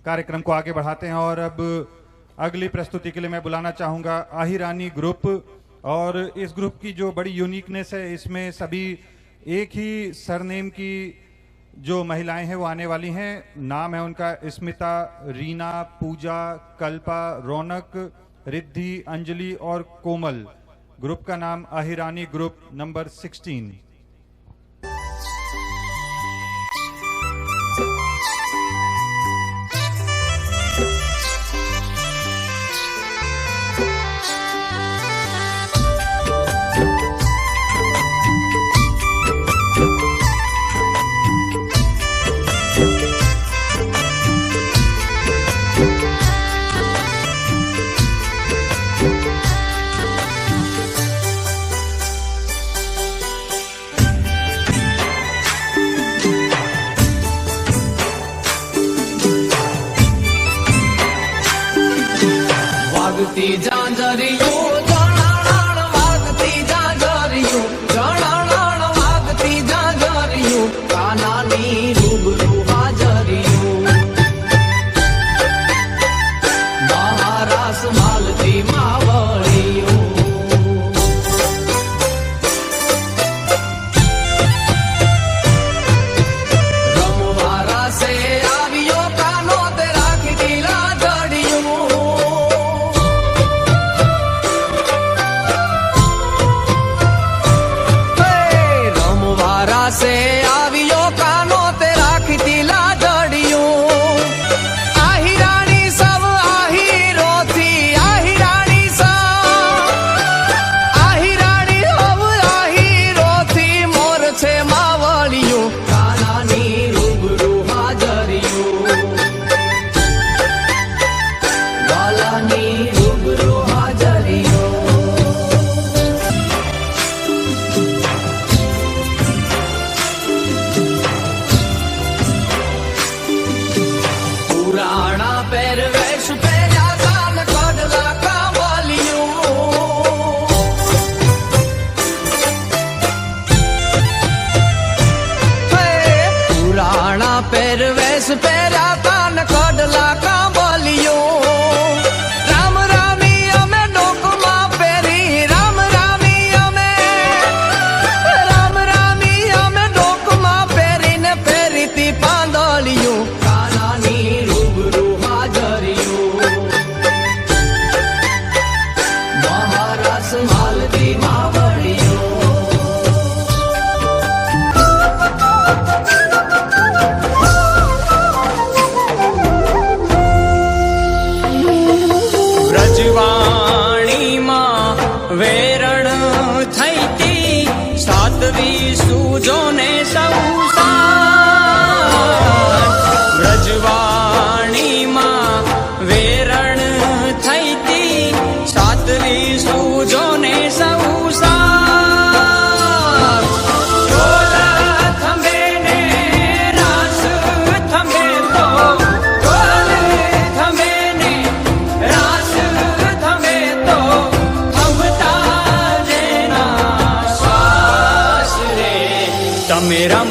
कार्यक्रम को आगे बढ़ाते हैं और अब अगली प्रस्तुति के लिए मैं बुलाना चाहूंगा आहिरानी ग्रुप। और इस ग्रुप की जो बड़ी यूनिकनेस है, इसमें सभी एक ही सरनेम की जो महिलाएं हैं वो आने वाली हैं। नाम है उनका स्मिता, रीना, पूजा, कल्पा, रौनक, रिद्धि, अंजलि और कोमल। ग्रुप का नाम आहिरानी ग्रुप नंबर 16। वागती जांजरियों जणाण वागती जांजरियों जणाण वागती जांजरियों कानानी रूबरू हाजरियों महारास मालती मावड़ियों रमवारा से आवियो कानो ते राखी दिला जड़ियों से आवियो कानो ते राखी दिला जड़ियों आहिरानी सब आहिरो थी आहिरानी सब आहिरानी सब आहिरो थी मोर छे मावड़ियों कानानी रूबरू हाजरियों वालानी रूबरू हाजरियों पुराना पहरवेश पहरा कान कड़ला कांवलियों पुराना पहरवेश पहरा कान कड़ला कांवलियों राम रामी अमे डोकमा पेरी राम रामी अमे डोकमा पेरी ने फेरी ती पांदलियों कानानी रूबरू हाजरियों महारास मालती मावड़ियों ब्रजवाणी मां वेरण થઈ તી સાતવી સૂજો ને સંસાર ब्रजवाणी मां वेरण થઈ તી સાતવી સૂજો ને સંસાર ઢોલ થંભે ને રાસ થંભે તો ઢોલ થંભે ને રાસ થંભે તો થંભતા જેના શ્વાસ રે તમે રમ